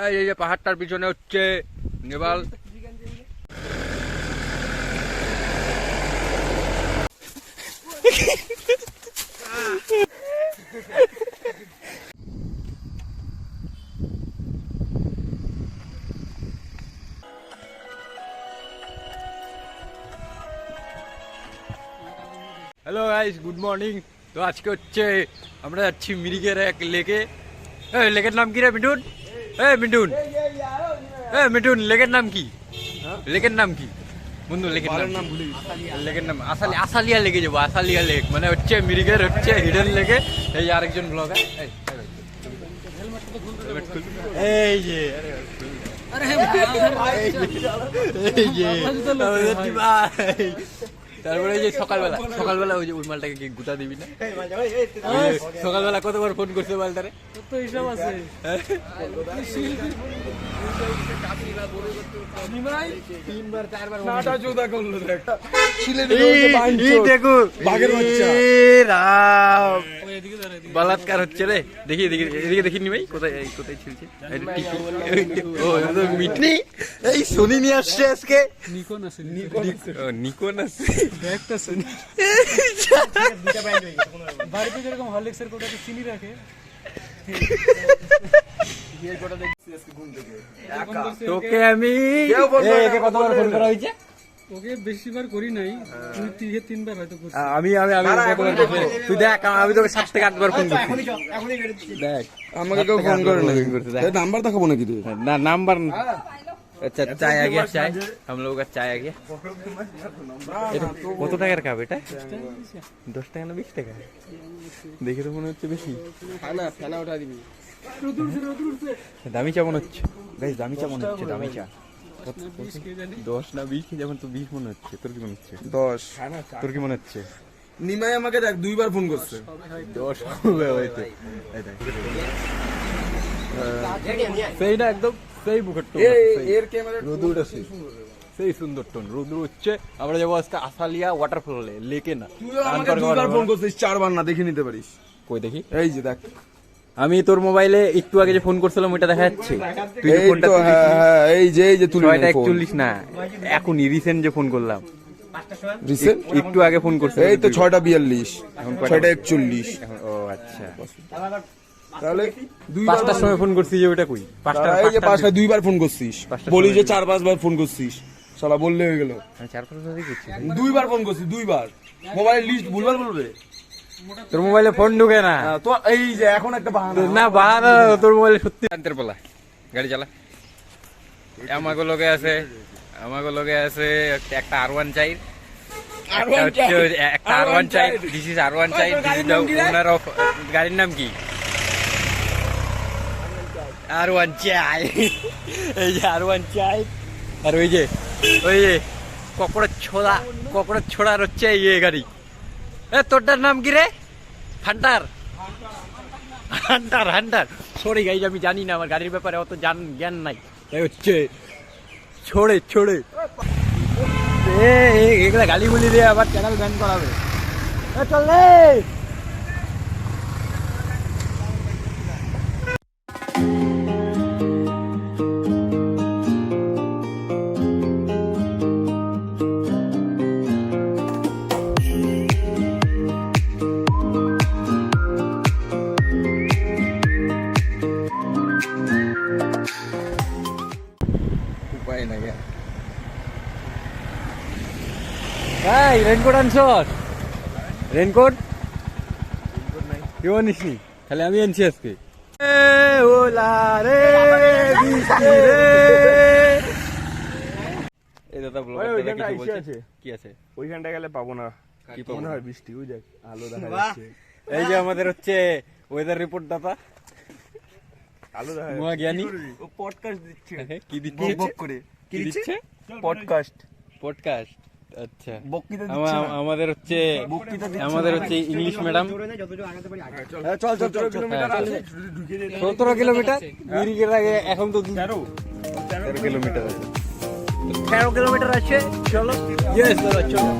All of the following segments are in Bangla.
এই যে পাহাড়টার পিছনে হচ্ছে Nepal. Hello guys, good morning. তো আজকে হচ্ছে আমরা যাচ্ছি মিরিকের এক লেকে। লেকের নাম কি রে মিঠুন? মিঠুন, মিঠুন, লেকের নাম কি? লেকের নাম কি বন্ধু? লেকের নাম লেকের নাম আসালিয়া লেকে যাবো। আসালিয়া লেক মানে হচ্ছে মিরিকের হচ্ছে হিডেন লেকে। এই আরেকজন ব্লগার, এই যে তারপরে এই যে সকালবেলা ওই যে ওই মালটাকে কি গুতা দিবি না? সকালবেলা কতবার ফোন করছে মালটারে? তো হিসাব আছে। বলাৎকার হচ্ছে রে। দেখি এদিকে দেখিনি ভাই, কোথায় কোথায় ছিলছে? এই সোনি নিয়ে আসছে আজকে। নিকন আছে একটা সোনি। বাড়িতে যেরকম হরলিক্সের কোটাতে চিনি রাখে, তোকে আমি কতবার ফোন করা হয়েছে? ওকে বেশিবার করি নাই, 2-3বার হয়তো করছি। আমি তুই দেখ, আমি তোকে 7 থেকে 8 বার ফোন করছি। দেখ আমাকে কেউ ফোন করে না, নাম্বার দেখাবো নাকি? না নাম্বার। अच्छा चाय आ गया, चाय हम लोगों का चाय आ गया। কত টাকার কাপ এটা? 10 টাকা না 20 টাকা? দেখে তো মনে হচ্ছে বেশি। ফেনা উঠা দিবি। দামি চা মনে হচ্ছে গাইস, দামি চা মনে হচ্ছে। দামি চা 10 না 20 কি? যেমন তো 20 মনে হচ্ছে। তোর কি মনে হচ্ছে? 10। তোর কি মনে হচ্ছে? নিমাই আমাকে দেখ 2বার ফোন করছে। 10 হবে হয়তো। সেই না একদম সেই বুকের টোন, এর ক্যামেরা রোদুর আছে, সেই সুন্দর টোন। রোদুর হচ্ছে আমরা যাবো আজকে আসালিয়া ওয়াটারফলে, লেকে না। তুই আমাকে 2বার ফোন করছিস, 4বার না, দেখে নিতে পারিস। কই দেখি? এই যে দেখ, আমি তোর মোবাইলে একটু আগে যে ফোন করছিলাম ওটা দেখা যাচ্ছে। তুই যে ফোনটা এই যে তুই 6:41 না, এখনই রিসেন্ট যে ফোন করলাম, রিসেন্ট একটু আগে ফোন করছিস। এই তো 6:42, এখন 6:41। ও আচ্ছা, তাহলে 5টার সময় ফোন করছিস যে ওটা কই? 5টায় 2বার ফোন করছিস, বলি যে 4-5 বার ফোন করছিস। শালা বললে হয়ে গেল। আমি 4-5 বার করছি, 2বার ফোন করছিস, 2বার। মোবাইল লিস্ট ভুলবার বলবে? তোর মোবাইলে ফোন ঢুকে না তো। এই যে এখন একটা বাহানা না, বাহানা তোর মোবাইলে সত্যি আনতের বলা। গাড়ি চালা। আমাগো লগে আছে একটা R1 চাই, একটা R1 চাই। দিস ইজ R1 চাই। This is the owner of. গাড়ির নাম কি? R1 চাই। এই যে R1 চাই। আর ওই যে ককড়া ছোড়ার হচ্ছে ইয়ে গাড়ি। তোরটার নাম কি রে? হান্টার। সরি গাইজ, আমি জানি না, আমার গাড়ির ব্যাপারে অত জ্ঞান নাই। তাই হচ্ছে ছোড়ে এগুলা গালি গুলি দিয়ে আবার চ্যানেল ব্যান করাবে। চলে রেনকোট আনছস? রেনকোট নাই, কেউ আনিসনি? তাহলে আমি আনছি আজকে। কি আছে ওইখানটা গেলে পাবো না? কি পাবো? হয় বৃষ্টি। ওই দেখ আলো দেখা যাচ্ছে। এই যে আমাদের হচ্ছে ওয়েদার রিপোর্ট দাতা আলো দেখা যাচ্ছে। জ্ঞানী ও পডকাস্ট দিচ্ছে। কি দিচ্ছে? কি দিচ্ছে? পডকাস্ট। আচ্ছা, আমাদের হচ্ছে ইংলিশ ম্যাডাম। 17 কিলোমিটার মিরিকের আগে, এখন তো 13 কিলোমিটার আছে। 13 কিলোমিটার আছে। চলো, চলো।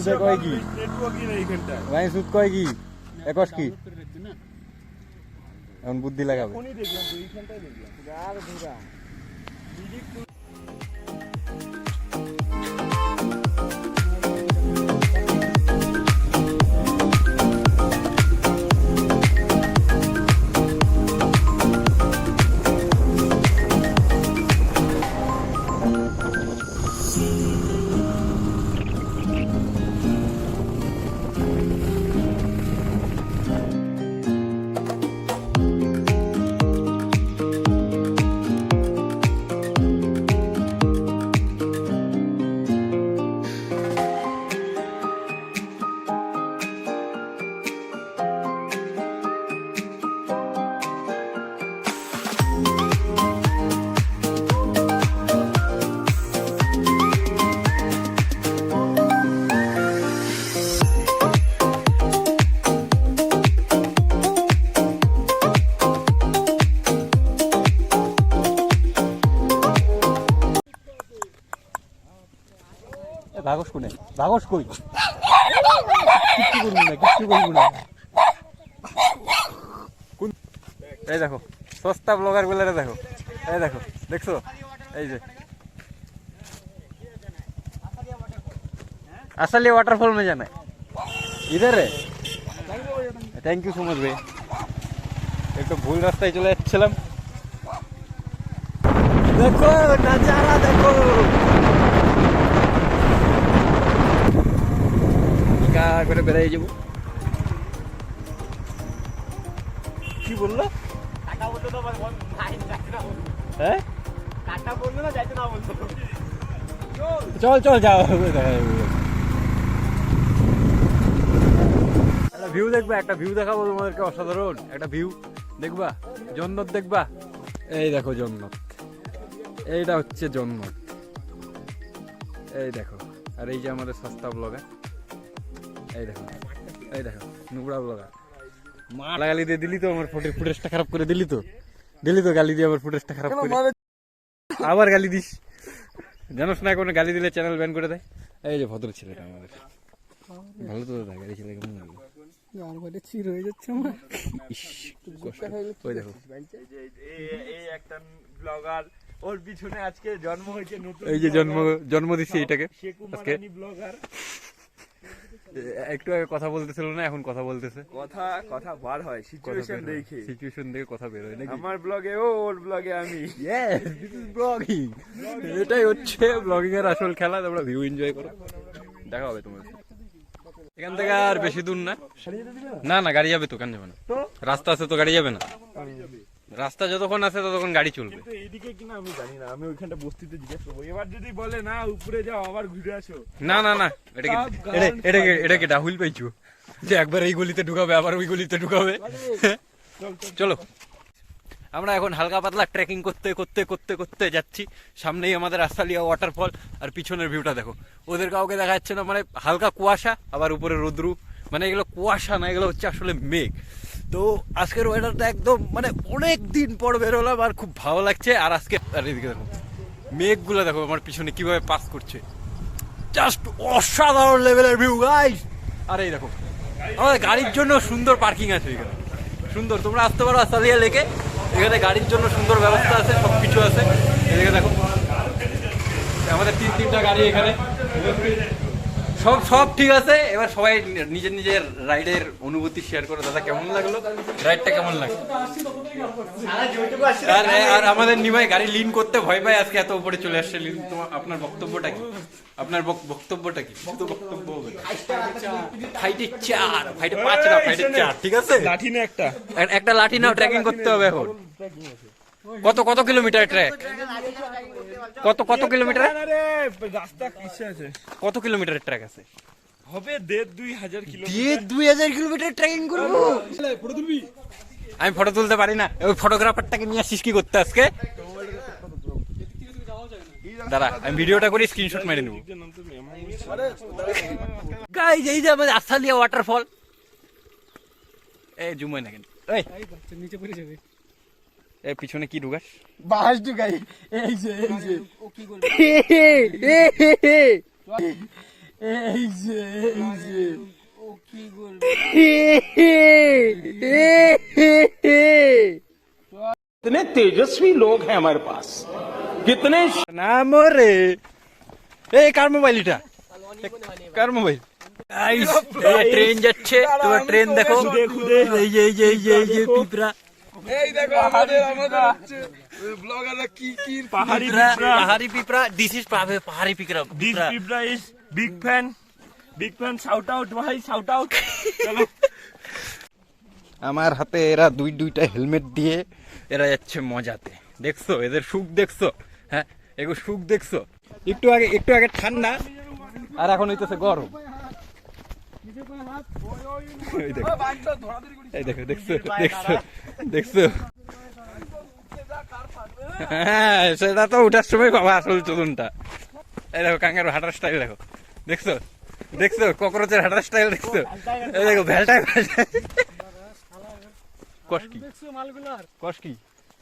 সুদে কয় কি ভাই সুদ কয় কি 21 কি এখন বুদ্ধি লাগাবে ভাগস কোনে ভাগস কই কিচ্ছু করবো না এই দেখো সস্তা ব্লগার গুলারে দেখো এই দেখো দেখছো এই যে আসলে वाटरफॉल में जाना है इधर है थैंक यू सो मच भाई एक तो भूल रास्ताয় চলে যাচ্ছিলাম দেখো नजारा देखो করে বেরিয়ে যাবো কি বললো টাকা বলতে তো হ্যাঁ টাকা বললো না যাইতে না বলতো চল চল যাও একটা ভিউ দেখবা একটা ভিউ দেখাবো তোমাদেরকে অসাধারণ একটা ভিউ দেখবা জন্নত দেখবা এই দেখো জন্নত এইটা হচ্ছে জন্নত এই দেখো আর এই যে আমাদের সস্তা ব্লগার এই দেখো নুবড়া ব্লগার মালা গালি দিয়ে দিলি তো আমার ফুটেজটা খারাপ করে দিলি তো গালি দিয়ে আমার ফুটেজটা খারাপ করে আবার গালি দিস জানোস না কোনো গালি দিলে চ্যানেল ব্যান করে দেয় এই যে ভদ্র ছেলেটা আমাদের ভালো তো দাদা গাড়ি ছেলে কেমন লাগলো গার মধ্যে চির হয়ে যাচ্ছে আমার ওই দেখো এই একটা ব্লগার ওর পিছনে আজকে জন্ম হয়েছে নতুন এই যে জন্ম দিছে এটাকে আজকে ব্লগার একটু আগে কথা বলতেছিল না এখন কথা বলতেছে কথা বার হয় সিচুয়েশন দেখে কথা বের হয় নাকি আমার ব্লগে ওর ব্লগে আমি ইয়েস দিস ইজ ব্লগিং এটাই হচ্ছে ব্লগিং এর আসল খেলা তোমরা ভিউ এনজয় করো দেখা হবে তোমাদের এখান থেকে আর বেশি দূর না না গাড়ি যাবে তো কেন যাবে না রাস্তা আছে তো গাড়ি যাবে না রাস্তা যতক্ষণ আছে ততক্ষণ গাড়ি চলবে কিন্তু এইদিকে কিনা আমি জানি না আমি ওইখানটা বস্তিতে জিজ্ঞেস করবো এবার যদি বলে না উপরে যাও আবার ঘুরে আসো না না না এটাকে ডাহুল পাইছো যে একবার এই গলিতে ঢুকাবে আবার ওই গলিতে ঢুকাবে চলো আমরা এখন হালকা পাতলা ট্রেকিং করতে করতে করতে করতে যাচ্ছি সামনেই আমাদের আসালিয়া ওয়াটারফল আর পিছনের ভিউটা দেখো ওদের কাউকে দেখা যাচ্ছে না মানে হালকা কুয়াশা আবার উপরে রোদ্রু মানে এগুলো কুয়াশা না এগুলো হচ্ছে আসলে মেঘ তো আজকের ওয়েদারটা একদম মানে অনেক দিন পর বেরোলাম আর খুব ভালো লাগছে আর আজকে আর এদিকে দেখো মেঘগুলো দেখো আমার পিছনে কিভাবে পাস করছে জাস্ট অসাধারণ লেভেলের ভিউ গাইস আর এই দেখো আমাদের গাড়ির জন্য সুন্দর পার্কিং আছে এখানে সুন্দর তোমরা আসতে পারো আসালিয়া লেকে এখানে গাড়ির জন্য সুন্দর ব্যবস্থা আছে সব কিছু আছে এদিকে দেখো আমাদের তিনটা গাড়ি এখানে সব ঠিক আছে এবার সবাই নিজের রাইডের অনুভূতি শেয়ার করে দাদা কেমন লাগলো রাইডটা কেমন লাগলো আর আমাদের নিমাই গাড়ি লিন করতে ভয় পায় আজকে এত উপরে চলে আসছে আপনার বক্তব্যটা কি শুধু বক্তব্য হবে ফাইটে 4 ফাইটে 5 না ফাইটে 4 ঠিক আছে লাঠি না একটা লাঠি নাও ট্রেকিং করতে হবে এখন কত কিলোমিটার ট্র্যাক কত কিলোমিটার রাস্তা কিসে আছে কত কিলোমিটার ট্র্যাক আছে হবে 2,500 কিলোমিটার ট্রেকিং করব আমি ফটো তুলতে পারি না ওই ফটোগ্রাফারটাকে নিয়ে আসিস কি করতে আজকে দাঁড়া আমি ভিডিওটা করে স্ক্রিনশট মেরে নেব গাইস এই যে আমাদের আসালিয়া ওয়াটারফল এই জুম হয় না কেন এই নিচে পড়ে যাবে এই পিছনে কি ঢুকাস বাস ঢুকাই এই যে ও কি বলবে कितने तेजस्वी लोग हैं हमारे पास, कितने নাম রে এই কার মোবাইল এটা কার মোবাইল ট্রেন যাচ্ছে তোমার ট্রেন দেখো এই যে এই যে এই যে এই যে পিঁপড়া এই দেখো আমাদের হচ্ছে ব্লগাররা কি পাহাড়ি পিঁপড়া দিস ইজ পাহাড়ি পিঁপড়া this Pipra is big fan shout out भाई शाउट आउट चलो আমার হাতে এরা দুইটা হেলমেট দিয়ে এরা যাচ্ছে মজাতে দেখছো এদের সুখ দেখছো হ্যাঁ এগুলো সুখ দেখছো একটু আগে ঠান্ডা আর এখন হইতেছে গরম এই দেখো দেখছো হ্যাঁ সেটা তো উঠার সময় বাবা আসল চলুনটা এই দেখো কাঙ্গারু হাঁটার স্টাইল দেখছো ককরোচের হাঁটার স্টাইল দেখছো এই দেখো ভেলটায় কষ কি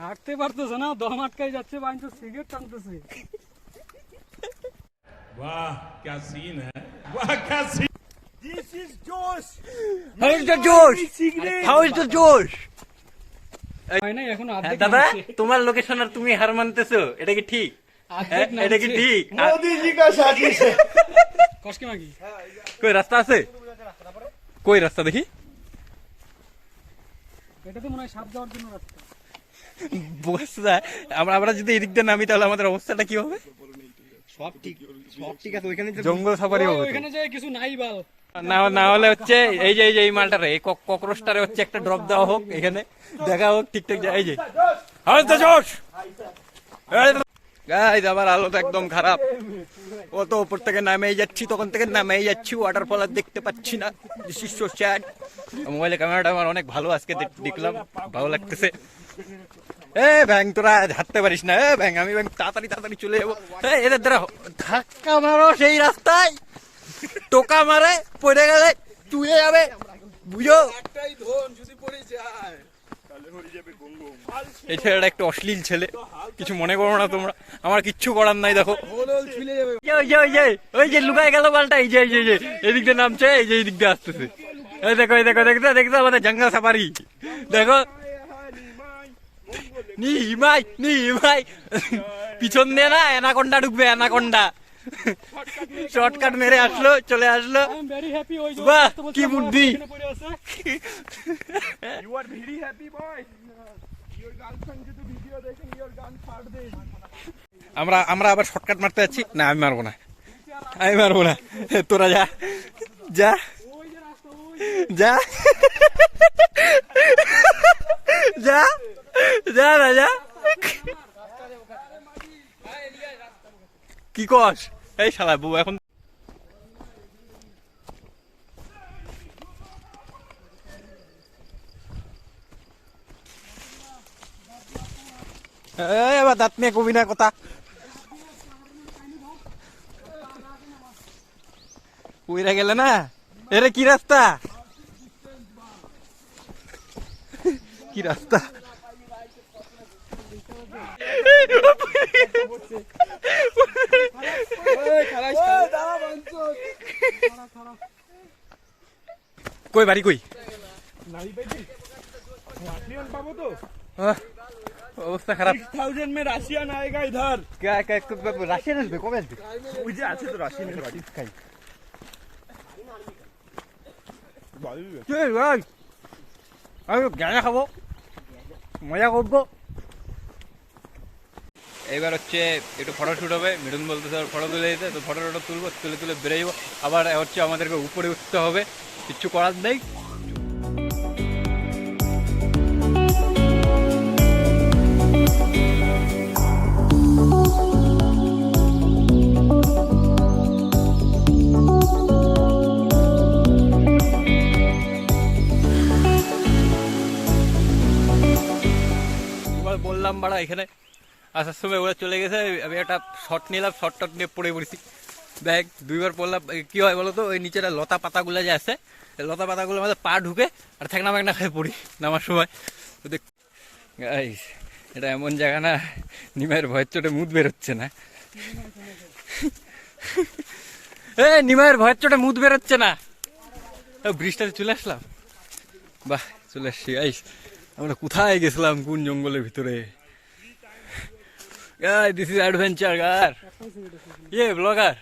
হাঁটতে পারতেছে না, দম আটকাই যাচ্ছে, বাইরে সিগারেট টানতেছে। वाह क्या सीन है, वाह क्या सीन, दिस इज जोश, How is the Josh? How is the Josh? হয় না এখন অর্ধেক দাদা তোমার লোকেশন আর তুমি হার মানতেছো এটা কি ঠিক? এটা কি ঠিক? मोदी जी का साजिश है। কষ্ট নাকি কই রাস্তা আছে? কই রাস্তা দেখি? এটা তো মনে হয় সাপ যাওয়ার জন্য রাস্তা। বসা আমরা যদি এদিক দিয়ে নামি তাহলে আমাদের অবস্থাটা কি হবে? সব ঠিক আছে ওইখানে জঙ্গল সাফারি হবে। ওইখানে যে কিছু নাই বাল না হলে হচ্ছে এই যে এই মালটারে এই ককরোচটারে হচ্ছে একটা ড্রপ দেওয়া হোক এখানে দেখা হোক ঠিকঠাক এই যে হাউস দ্য জোশ গাইস আমার আলোটা একদম খারাপ অত উপর থেকে নামেই যাচ্ছি তখন থেকে নামেই যাচ্ছি ওয়াটারফল আর দেখতে পাচ্ছি না দিস ইজ সো স্যাড মোবাইলে ক্যামেরাটা আমার অনেক ভালো আজকে দেখলাম ভালো লাগতেছে এ ব্যাং তোরা হাঁটতে পারিস না এ ব্যাং আমি ব্যাং তাড়াতাড়ি চলে যাবো এদের দ্বারা ধাক্কা মারো সেই রাস্তায় টোকা মারে পড়ে গেলে চুয়ে যাবে বুঝো একটাই ধন যদি পড়ে যায় এই ছেলেটা একটু অশ্লীল ছেলে কিছু মনে করো না তোমরা আমার কিচ্ছু করার নাই দেখো ছুলে যাবে ওই যে লুকায় গেল মালটা এই যে এদিক দিয়ে নামছে এই যে এদিক দিয়ে আসতেছে এই দেখো দেখো আমাদের জঙ্গল সাফারি দেখো নিমাই পিছন দিয়ে না অ্যানাকোন্ডা ঢুকবে অ্যানাকোন্ডা শর্টকাট মেরে চলে আসলো বাহ কি বুদ্ধি You are very happy boy, your girlfriend যদি ভিডিও দেখে your gun ফাট দেই। আমরা আবার শর্টকাট মারতে যাচ্ছি না আমি মারবো না তোরা যা যা কি কস এই শালা বউ এখন এবার দাঁত নিয়ে কবি না কথা উইরা গেলে না এরে কি রাস্তা কই বাড়ি কই অবস্থা খারাপ 1000 में राशियन आएगा इधर, রাশিয়ান আসবে কবে আসবে मुझे আছে তো রাশিয়ানের বাড়ি খাই আমি গাঁজা খাবো মজা করবো এবার হচ্ছে একটু ফটোশুট হবে মিঠুন বলতেছে ফটো তুলে দিতে তো ফটো তুলবো তুলে বেরো যাবো আবার হচ্ছে আমাদেরকে উপরে উঠতে হবে কিচ্ছু করার নেই বললাম বাড়া এখানে আসার সময় ওরা চলে গেছে আমি একটা শর্ট নিলাম শর্ট নিয়ে পড়ে পড়েছি ব্যাগ দুইবার পড়লাম কি হয় বলো তো ওই নিচের লতা পাতাগুলো যে আছে লতা পাতাগুলোর মধ্যে পা ঢুকে আর ঠেকনা ম্যাকনা খাই পড়ি নামার সময় গাইস এটা এমন জায়গা না নিমাইয়ের ভয়ের চোটে মুখ বেরোচ্ছে না এ নিমায়ের ভয়ের চোটে মুদ বেরোচ্ছে না। ব্রিজটাতে চলে আসলাম, বাহ চলে আসছি। গাইস আমরা কোথায় গেছিলাম, কোন জঙ্গলের ভিতরে। দিস ইজ অ্যাডভেঞ্চার গার, ইয়ে ব্লগার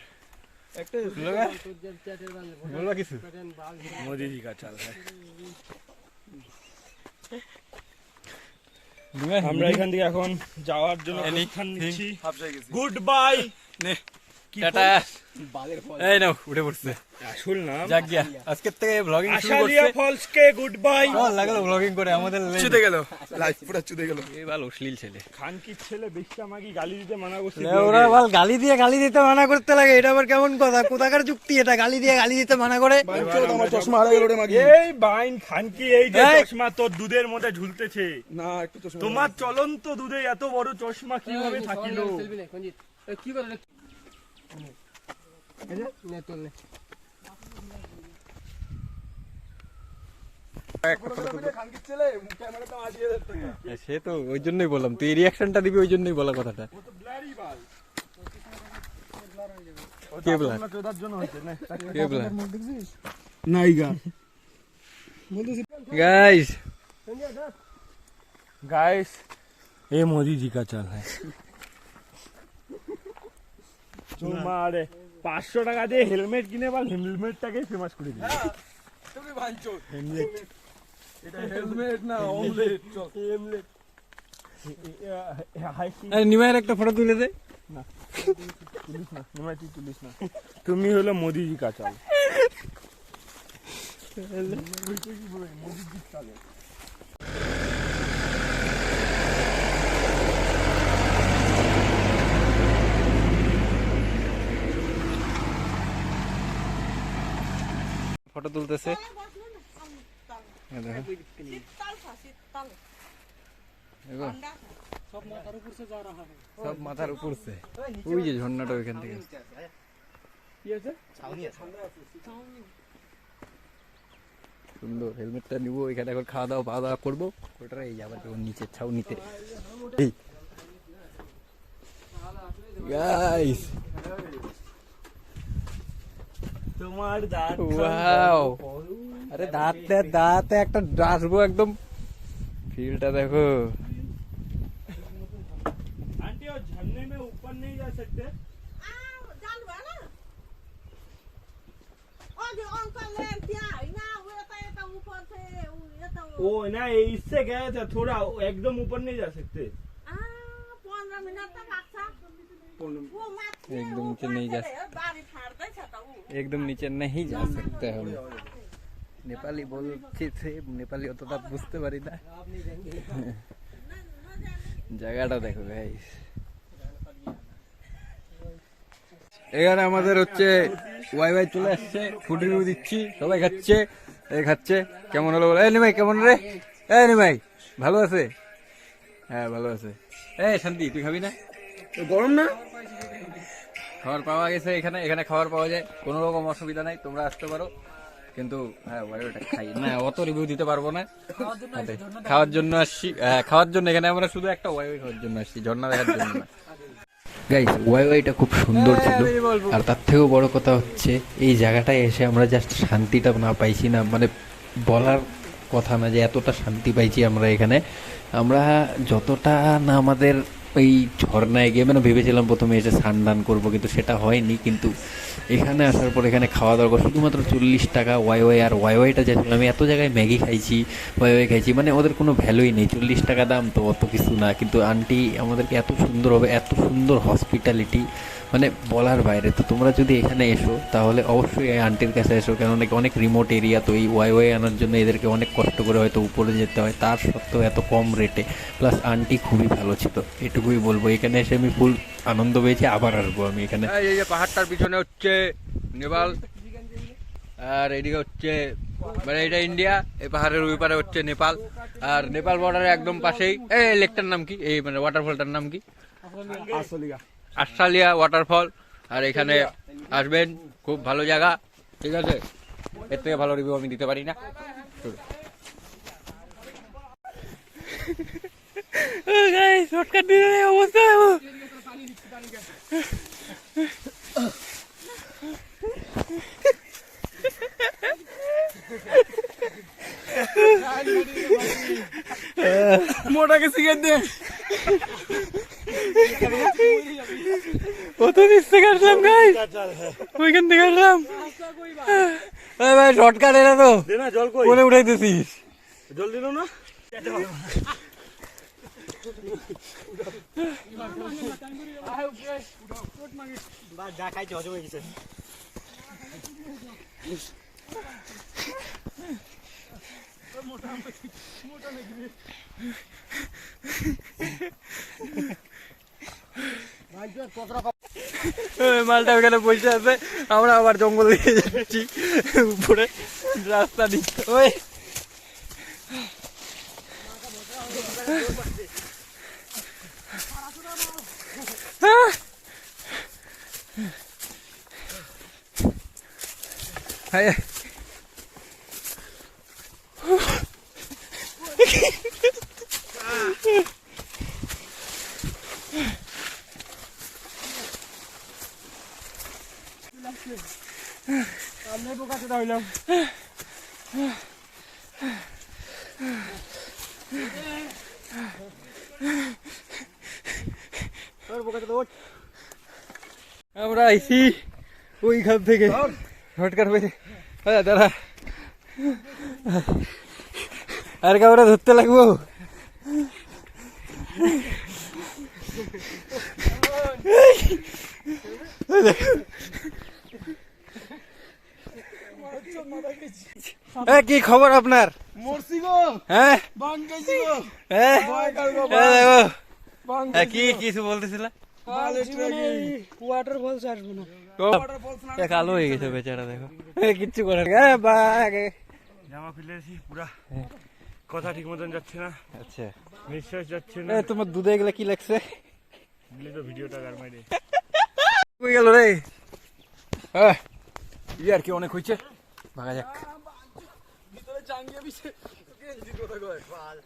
বলো কিছু। मोदी जी का चाल है। আমরা এখান থেকে এখন যাওয়ার জন্য প্রস্থান নিচ্ছি। Good bye, tata. এই নাও উঠে পড়ছে, আসল নাম যাক গিয়া আজকের থেকে ব্লগিং শুরু আশালিয়া করছে। ফলস কে গুড বাই। ভালো লাগলো ব্লগিং করে, আমাদের চুদে গেল লাইফ পুরো চুদে গেল। এই ভালো অশ্লীল ছেলে। খানকির ছেলে বেশটা মাগি গালি দিতে মানা করছে। ওরা বল গালি দিতে মানা করতে লাগে, এটা আবার কেমন কথা? কোথাকার যুক্তি এটা? গালি দিতে মানা করে? আমার চশমা হারিয়ে গেল রে মাগি। এই বাইন খানকি, এই যে চশমা তোর দুধের মধ্যে ঝুলতেছে না, একটু চশমা। তোমার চলন্ত দুধে এত বড় চশমা কিভাবে থাকিলো? কি করে সে তো ওই জন্যই বললাম, তুই রিয়াকশনটা দিবি ওই জন্যই বলা কথাটা। কে ব্লার? কে ব্লার? নাইগা गाइस गाइस ये मोदी जी का चाल है। তোমারে 500 টাকা দিয়ে হেলমেট কিনে বল, হেলমেটটাকে ফেমাস করে দিবি। তুমি ভাঞ্চো হেলমেট, এটা হেলমেট না অমলেট। চল হেলমেট। আরে নিমায়ের একটা ফটো তুলে দে না, তুলিস না নিমাই, তুই তুলিস না। তুমি হলো মোদি জি কা চাল। মোদি জি চাল। ফটো তুলতেছে। সব মাথার উপর সে, ওই যে ঝর্ণাটা ওইখান থেকে। সুন্দর, হেলমেটটা নিবো, এখানে এখন খাওয়া দাওয়া করবো। ওটা এই যাবার নিচে ছাউনিতে। গাইস তোমার দাঁত, ওয়াও, আরে দাঁতে একটা ডাসবো একদম। ফিলটা দেখো। आंटी वो झरने में ऊपर नहीं जा सकते? वो ना इससे गए थे थोड़ा, एकदम ऊपर नहीं जा सकते। 15 मिनट तक एकदम नीचे नहीं जा एकदम नीचे नहीं जा सकते हम। नेपाली বলছি, নেপালি অতটা বুঝতে পারি না। জায়গাটা দেখো গাইস। এখানে আমাদের হচ্ছে ওয়াই চলে আসছে, ফুড রিভিউ দিচ্ছি, সবাই খাচ্ছে। এই খাচ্ছে, কেমন হলো বলো। এই নিমাই কেমন রে? এই নিমাই ভালো আছে? হ্যাঁ ভালো আছে। এই শান্তি তুই খাবি না? গরম না? খাবার পাওয়া গেছে এখানে, এখানে খাবার পাওয়া যায়, কোনো রকম অসুবিধা নাই, তোমরা আসতে পারো। কিন্তু হ্যাঁ ওয়াইটা খাই না, অত রিভিউ দিতে পারবো না। খাওয়ার জন্য আসছি, খাওয়ার জন্য এখানে আমরা শুধু একটা ওয়াই খাওয়ার জন্য আসছি, ঝর্ণা দেখার জন্য না। গাইস ওয়াইটা খুব সুন্দর ছিল, আর তার থেকেও বড় কথা হচ্ছে এই জায়গাটায় এসে আমরা জাস্ট শান্তিটা না পাইছি না, মানে বলার কথা না যে এতটা শান্তি পাইছি আমরা এখানে। আমরা যতটা না আমাদের এই ঝর্ণায় গিয়ে মানে ভেবেছিলাম প্রথমে এসে স্নান করবো, কিন্তু সেটা হয়নি। কিন্তু এখানে আসার পর এখানে খাওয়া দাওয়া করে শুধুমাত্র 40 টাকা ওয়াই। আর ওয়াইটা যেছিলাম, আমি এত জায়গায় ম্যাগি খাইছি, ওয়াই খাইছি, মানে ওদের কোনো ভ্যালুই নেই। 40 টাকা দাম তো অত কিছু না, কিন্তু আন্টি আমাদেরকে এত সুন্দর হবে, এত সুন্দর হসপিটালিটি, মানে বলার বাইরে। তো তোমরা যদি এখানে এসো তাহলে অবশ্যই এই আন্টির কাছে এসো, কেন অনেক রিমোট এরিয়া, তো এই ওয়াই আনার জন্য এদেরকে অনেক কষ্ট করে হয়তো উপরে যেতে হয়, তার সত্ত্বেও এত কম রেটে, প্লাস আন্টি খুবই ভালো ছিল, এটুকুই বলবো। এখানে এসে আমি ফুল আনন্দ পেয়েছি, আবার আসবো আমি এখানে। এই যে পাহাড়টার পিছনে হচ্ছে নেপাল, আর এদিকে হচ্ছে মানে এটা ইন্ডিয়া, এই পাহাড়ের ওই পারে হচ্ছে নেপাল, আর নেপাল বর্ডারের একদম পাশেই এই লেকটার নাম কি, এই মানে ওয়াটারফলটার নাম কি? আশালিয়া ওয়াটারফল। আর এখানে আসবেন, খুব ভালো জায়গা, ঠিক আছে? এর থেকে ভালো রিভিউ আমি দিতে পারি না। অবস্থা কত দিক থেকে আসলাম গাইস, ওইখান থেকে আসলাম ভাই। শর্টকাট এরা তো দে না জল কই, কোলে উঠাইতেছিস, জল দিল না। যা খাইছে হজম হয়ে গেছে। মালটা ওখানে বসে আছে, আমরা আবার জঙ্গল দিয়ে যাচ্ছি উপরে রাস্তা দিচ্ছে। ওই আমরা বোকা চোদা হইলাম। আমরা আইছি ওইখান থেকে শর্টকাট পেয়ে। দাঁড়া, আর কাউরা ধরতে লাগবো। কি খবর আপনার? মরছি গো, হ্যাঁ বাং খাইছি গো, হ্যাঁ ভয় করবো, দেখো বাং কি কিছু বলতেছিল। ওয়াটারফল আসবো না। কালো হয়ে গেছে বেচারা, দেখো কিচ্ছু করার। জামা ফেলেছি পুরা, কথা ঠিক মতন যাচ্ছে না, আচ্ছা নিঃশ্বাস যাচ্ছে না। তোমার দুধে এগুলা কি লাগছে? তো ভিডিওটা গার মাইরে কই গেল রে? আর কি অনেক হয়েছে, ভাগা যাক। ভিতরে চাঙ্গিয়ে বিছে গেঞ্জি কথা কয় বাল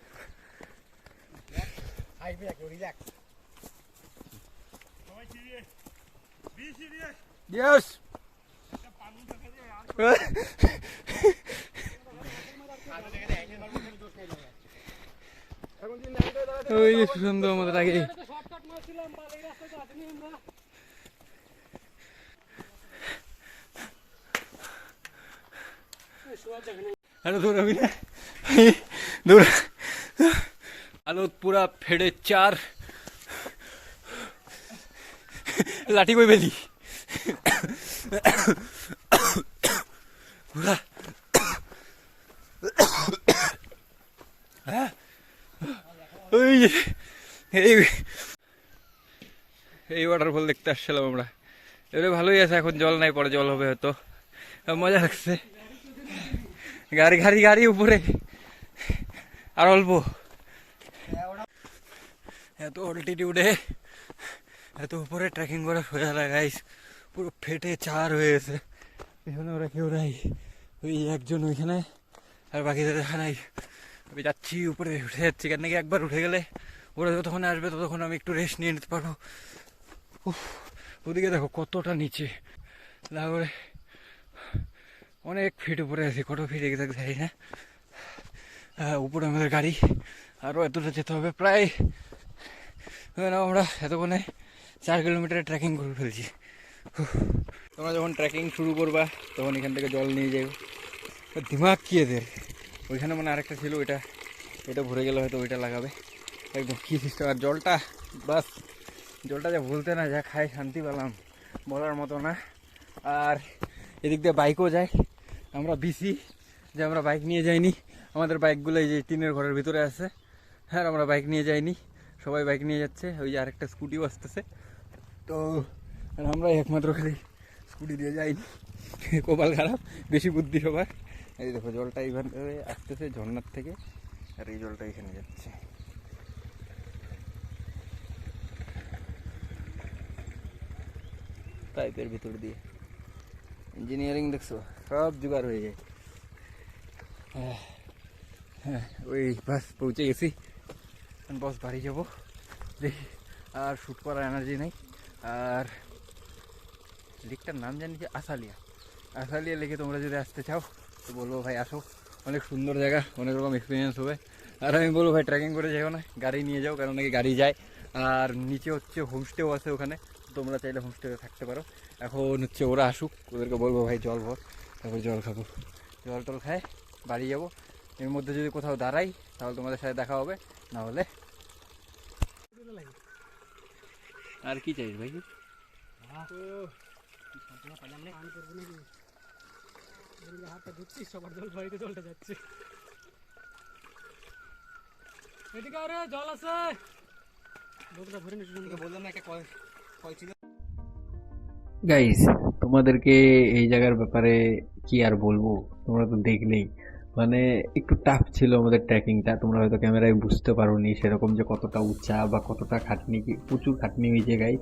আইবে একটু রিল্যাক্স। সবাই সিরিয়াস, বি সিরিয়াস। ইয়েস ওই সুন্দর আমাদের আগে আলো পুরা ফেড়ে চার লাঠি কই বেলি পুরা এই ওয়াটারফল দেখতে আসছিলাম আমরা। এবারে ভালোই আছে, এখন জল নাই, পরে জল হবে হয়তো। মজা লাগছে, গাড়ি গাড়ি গাড়ি উপরে আর অল্প। এত অল্টিটিউডে এত উপরে ট্রেকিং করা সোজা না গাইস, পুরো ফেটে চার হয়ে গেছে। এখানে ওরা কেউ নাই, ওই একজন ওইখানে, আর বাকিদের দেখা নাই। আমি যাচ্ছি উপরে, উঠে যাচ্ছি, কেন নাকি একবার উঠে গেলে ওরা যতক্ষণ আসবে ততক্ষণ আমি একটু রেস্ট নিয়ে নিতে পারবো। ওদিকে দেখো কতটা নিচে, তারপরে অনেক ফিট উপরে আছে, কত ফিট এগিয়ে যাই না। উপরে আমাদের গাড়ি, আরও এতটা যেতে হবে, প্রায় আমরা এতক্ষণে 4 কিলোমিটার ট্রেকিং করে ফেলছি। তোমরা যখন ট্রেকিং শুরু করবা তখন এখান থেকে জল নিয়ে যাবে, দিমাগ কি এদের। ওইখানে মানে আরেকটা ছিল, এটা ভরে গেলে হয়তো ওইটা লাগাবে, একদম কী সিস্টেম। আর জলটা বাস, জলটা যা বলতে না, যা খাই শান্তি পেলাম বলার মতো না। আর এদিক দিয়ে বাইকও যায়, আমরা বিসি যে আমরা বাইক নিয়ে যাইনি, আমাদের বাইকগুলো এই যে টিনের ঘরের ভিতরে আছে। হ্যাঁ, আমরা বাইক নিয়ে যাইনি, সবাই বাইক নিয়ে যাচ্ছে। ওই যে আরেকটা স্কুটিও আসতেছে, তো আমরা একমাত্র খালি স্কুটি দিয়ে যাইনি। কপাল খারাপ, বেশি বুদ্ধি সবার। এই দেখো জলটা এইখান থেকে আসতেছে ঝর্নার থেকে, আর এই জলটা এখানে যাচ্ছে। পাইপের ভিতর দিয়ে ইঞ্জিনিয়ারিং দেখছো, সব জোগাড় হয়ে যায়। হ্যাঁ, ওই বাস পৌঁছে গেছি, বস বাড়ি যাবো, দেখি। আর শ্যুট করার এনার্জি নেই। আর লেকটার নাম জানি যে আসালিয়া লেকে তোমরা যদি আসতে চাও তো বলবো ভাই আসো, অনেক সুন্দর জায়গা, অনেক রকম এক্সপিরিয়েন্স হবে। আর আমি বলবো ভাই ট্রেকিং করে যাও না, গাড়ি নিয়ে যাও, কারণ নাকি গাড়ি যায়। আর নিচে হচ্ছে হোমস্টেও আছে ওখানে, তোমরা চাইলে হোমস্টেতে থাকতে পারো। এখন হচ্ছে ওরা আসুক, ওদেরকে বলবো ভাই জল ভর, তারপর জল খাবো, জল টল খায় বাড়ি যাবো। এর মধ্যে যদি কোথাও দাঁড়াই তাহলে তোমাদের সাথে দেখা হবে, না হলে আর কি চাইছ ভাই? জল আছে গাইস, তোমাদেরকে এই জায়গার ব্যাপারে কি আর বলবো, তোমরা তো দেখলেই। মানে একটু টাফ ছিল আমাদের ট্রেকিংটা, তোমরা হয়তো ক্যামেরায় বুঝতে পারোনি সেরকম যে কতটা উঁচা বা কতটা খাটনি, কি প্রচুর খাটনি হয়েছে গাইস।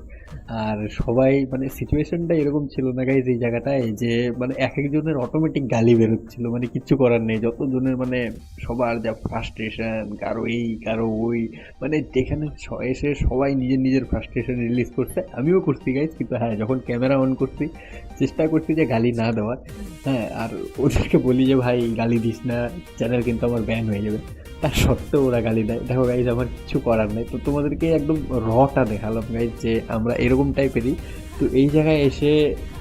আর সবাই মানে সিচুয়েশনটা এরকম ছিল না গাইস এই জায়গাটায়, যে মানে এক একজনের অটোমেটিক গালি বেরোচ্ছিল, মানে কিচ্ছু করার নেই, যতজনের মানে সবার যা ফ্রাস্ট্রেশন, কারো এই কারো ওই, মানে যেখানে এসে সবাই নিজের নিজের ফ্রাস্ট্রেশন রিলিজ করছে। আমিও করছি গাইস, কিন্তু হ্যাঁ যখন ক্যামেরা অন করছি চেষ্টা করছি যে গালি না দেওয়ার। হ্যাঁ, আর ওদেরকে বলি যে ভাই গালি দিস না, চ্যানেল কিন্তু আমার ব্যান হয়ে যাবে, তার সত্ত্বেও ওরা গালি দেয়। দেখো গাইজ, আমার কিছু করার নেই। তো তোমাদেরকে একদম রটা দেখালাম গাইজ যে আমরা এরকম টাইপেরই। তো এই জায়গায় এসে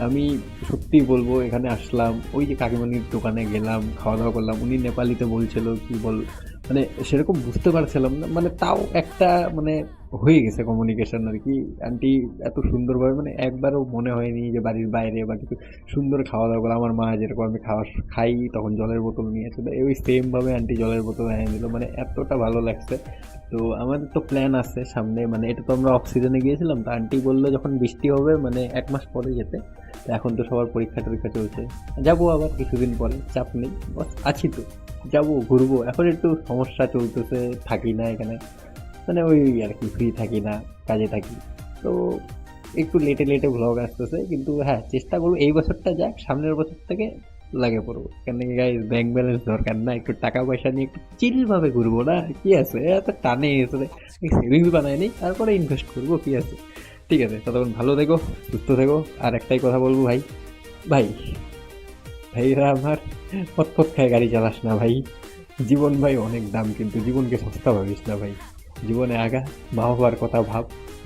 আমি সত্যিই বলবো, এখানে আসলাম, ওই যে কাকিমণির দোকানে গেলাম, খাওয়া দাওয়া করলাম, উনি নেপালিতে বলছিল, কি বল মানে সেরকম বুঝতে পারছিলাম না, মানে তাও একটা মানে হয়ে গেছে কমিউনিকেশন আর কি। আন্টি এত সুন্দরভাবে, মানে একবারও মনে হয়নি যে বাড়ির বাইরে বা কিছু, সুন্দর খাওয়া দাওয়া করে। আমার মা যেরকম আমি খাই তখন জলের বোতল নিয়ে আসে, ওই সেমভাবে আন্টি জলের বোতল এনে দিল, মানে এতটা ভালো লাগছে। তো আমাদের তো প্ল্যান আছে সামনে, মানে এটা তো আমরা অফ সিজনে গিয়েছিলাম, তো আন্টি বললো যখন বৃষ্টি হবে মানে 1 মাস পরে যেতে। তো এখন তো সবার পরীক্ষা টরীক্ষা চলছে, যাবো আবার কিছুদিন পরে, চাপ নেই, বস আছি তো, যাবো ঘুরবো। এখন একটু সমস্যা চলতেছে, থাকি না এখানে, মানে ওই আর কি, ফ্রি থাকি না, কাজে থাকি, তো একটু লেটে লেটে ভ্লগ আসতেছে। কিন্তু হ্যাঁ চেষ্টা করবো এই বছরটা যাক, সামনের বছর থেকে লাগে পড়বো। কেন কি গাইস, ব্যাংক ব্যালেন্স দরকার না, একটু টাকা পয়সা নিয়ে একটু চিল ভাবে ঘুরবো না, কি আছে এত টানে এসে সেভিংস বানায় নি, তারপরে ইনভেস্ট করবো, কি আছে। ঠিক আছে, ততক্ষণ ভালো থেকো, সুস্থ থেকো। আর একটাই কথা বলবো ভাই, ভাই ভাইরা আমার, পথ খায় গাড়ি চালাস না ভাই, জীবন ভাই অনেক দাম, কিন্তু জীবনকে সস্তা ভাবিস না ভাই। জীবনে আগা, মা বাবার কথা ভাব,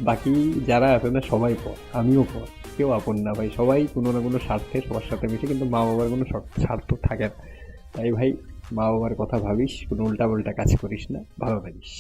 বাকি যারা আছে না সবাই পর, আমিও পর, কেউ আপন না ভাই, সবাই কোনো না কোনো স্বার্থে সবার সাথে মিশে, কিন্তু মা বাবার কোনো স্বার্থ থাকে না। তাই ভাই মা বাবার কথা ভাবিস, কোনো উল্টা পাল্টা কাজ করিস না, ভালো থাকিস।